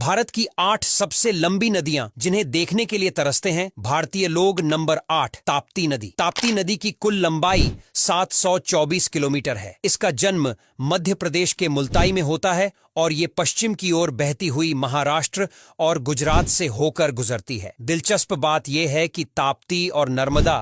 भारत की 8 सबसे लंबी नदियां जिन्हें देखने के लिए तरसते हैं भारतीय लोग। नंबर 8, ताप्ती नदी। ताप्ती नदी की कुल लंबाई 724 किलोमीटर है। इसका जन्म मध्य प्रदेश के मुल्ताई में होता है और ये पश्चिम की ओर बहती हुई महाराष्ट्र और गुजरात से होकर गुजरती है। दिलचस्प बात यह है कि ताप्ती और नर्मदा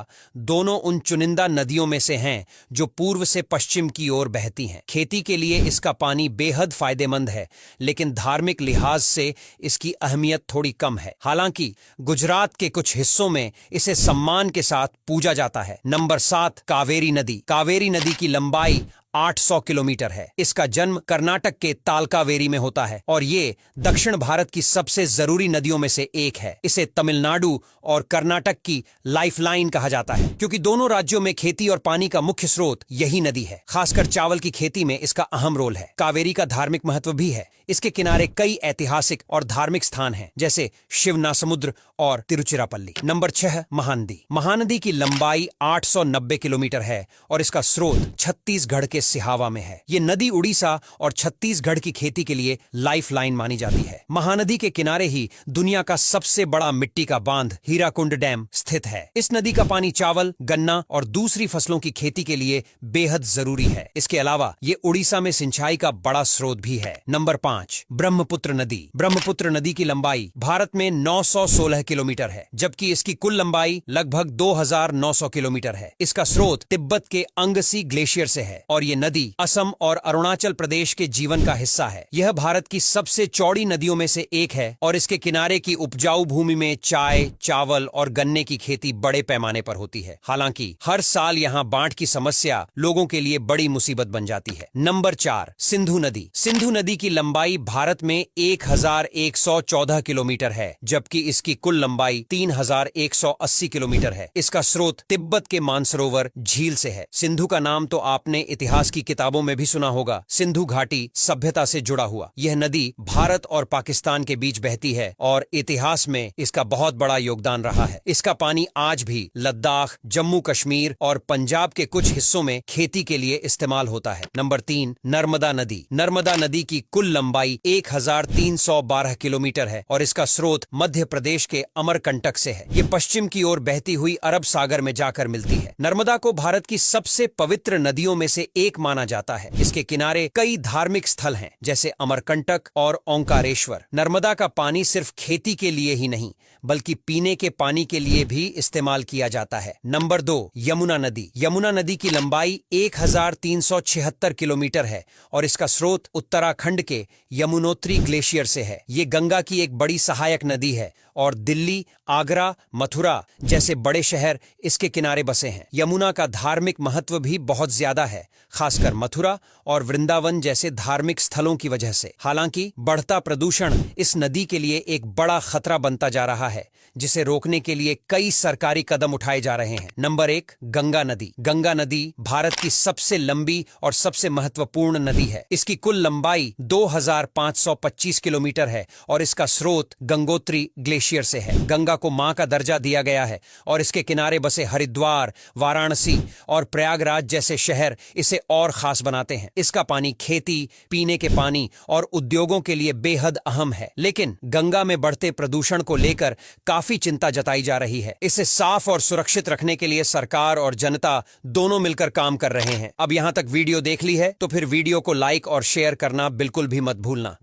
दोनों उन चुनिंदा नदियों में से हैं जो पूर्व से पश्चिम की ओर बहती हैं। खेती के लिए इसका पानी बेहद फायदेमंद है, लेकिन धार्मिक लिहाज से इसकी अहमियत थोड़ी कम है। हालांकि गुजरात के कुछ हिस्सों में इसे सम्मान के साथ पूजा जाता है। नंबर 7, कावेरी नदी। कावेरी नदी की लंबाई 800 किलोमीटर है। इसका जन्म कर्नाटक के तालकावेरी में होता है और ये दक्षिण भारत की सबसे जरूरी नदियों में से एक है। इसे तमिलनाडु और कर्नाटक की लाइफलाइन कहा जाता है, क्योंकि दोनों राज्यों में खेती और पानी का मुख्य स्रोत यही नदी है। खासकर चावल की खेती में इसका अहम रोल है। कावेरी का धार्मिक महत्व भी है। इसके किनारे कई ऐतिहासिक और धार्मिक स्थान हैं, जैसे शिवनासमुद्र और तिरुचिरापल्ली। नंबर 6, महानदी। महानदी की लंबाई 890 किलोमीटर है और इसका स्रोत छत्तीसगढ़ के सिहावा में है। ये नदी उड़ीसा और छत्तीसगढ़ की खेती के लिए लाइफलाइन मानी जाती है। महानदी के किनारे ही दुनिया का सबसे बड़ा मिट्टी का बांध हीराकुंड डैम स्थित है। इस नदी का पानी चावल, गन्ना और दूसरी फसलों की खेती के लिए बेहद जरूरी है। इसके अलावा ये उड़ीसा में सिंचाई का बड़ा स्रोत भी है। नंबर 5, ब्रह्मपुत्र नदी। ब्रह्मपुत्र नदी की लंबाई भारत में 916 किलोमीटर है, जबकि इसकी कुल लंबाई लगभग 2900 किलोमीटर है। इसका स्रोत तिब्बत के अंगसी ग्लेशियर से है और ये नदी असम और अरुणाचल प्रदेश के जीवन का हिस्सा है। यह भारत की सबसे चौड़ी नदियों में से एक है और इसके किनारे की उपजाऊ भूमि में चाय, चावल और गन्ने की खेती बड़े पैमाने पर होती है। हालांकि हर साल यहाँ बाढ़ की समस्या लोगों के लिए बड़ी मुसीबत बन जाती है। नंबर 4, सिंधु नदी। सिंधु नदी की लंबाई भारत में 1114 किलोमीटर है, जबकि इसकी कुल लंबाई 3180 किलोमीटर है। इसका स्रोत तिब्बत के मानसरोवर झील से है। सिंधु का नाम तो आपने इतिहास की किताबों में भी सुना होगा। सिंधु घाटी सभ्यता से जुड़ा हुआ यह नदी भारत और पाकिस्तान के बीच बहती है और इतिहास में इसका बहुत बड़ा योगदान रहा है। इसका पानी आज भी लद्दाख, जम्मू कश्मीर और पंजाब के कुछ हिस्सों में खेती के लिए इस्तेमाल होता है। नंबर 3, नर्मदा नदी। नर्मदा नदी की कुल लंबाई 1312 किलोमीटर है और इसका स्रोत मध्य प्रदेश के अमरकंटक से है। ये पश्चिम की ओर बहती हुई अरब सागर में जाकर मिलती है। नर्मदा को भारत की सबसे पवित्र नदियों में से एक माना जाता है। इसके किनारे कई धार्मिक स्थल हैं, जैसे अमरकंटक और ओंकारेश्वर। नर्मदा का पानी सिर्फ खेती के लिए ही नहीं, बल्कि पीने के पानी के लिए भी इस्तेमाल किया जाता है। नंबर 2, यमुना नदी। यमुना नदी की लंबाई 1376 किलोमीटर है और इसका स्रोत उत्तराखंड के यमुनोत्री ग्लेशियर से है। ये गंगा की एक बड़ी सहायक नदी है और दिल्ली, आगरा, मथुरा जैसे बड़े शहर इसके किनारे बसे हैं। यमुना का धार्मिक महत्व भी बहुत ज्यादा है, खासकर मथुरा और वृंदावन जैसे धार्मिक स्थलों की वजह से। हालांकि बढ़ता प्रदूषण इस नदी के लिए एक बड़ा खतरा बनता जा रहा है, जिसे रोकने के लिए कई सरकारी कदम उठाए जा रहे हैं। नंबर 1, गंगा नदी। गंगा नदी भारत की सबसे लंबी और सबसे महत्वपूर्ण नदी है। इसकी कुल लंबाई 2525 किलोमीटर है और इसका स्रोत गंगोत्री ग्लेशियर से है। गंगा को मां का दर्जा दिया गया है और इसके किनारे बसे हरिद्वार, वाराणसी और प्रयागराज जैसे शहर इसे और खास बनाते हैं। इसका पानी खेती, पीने के पानी और उद्योगों के लिए बेहद अहम है। लेकिन गंगा में बढ़ते प्रदूषण को लेकर काफी चिंता जताई जा रही है। इसे साफ और सुरक्षित रखने के लिए सरकार और जनता दोनों मिलकर काम कर रहे हैं। अब यहां तक वीडियो देख ली है तो फिर वीडियो को लाइक और शेयर करना बिल्कुल भी मत भूलना।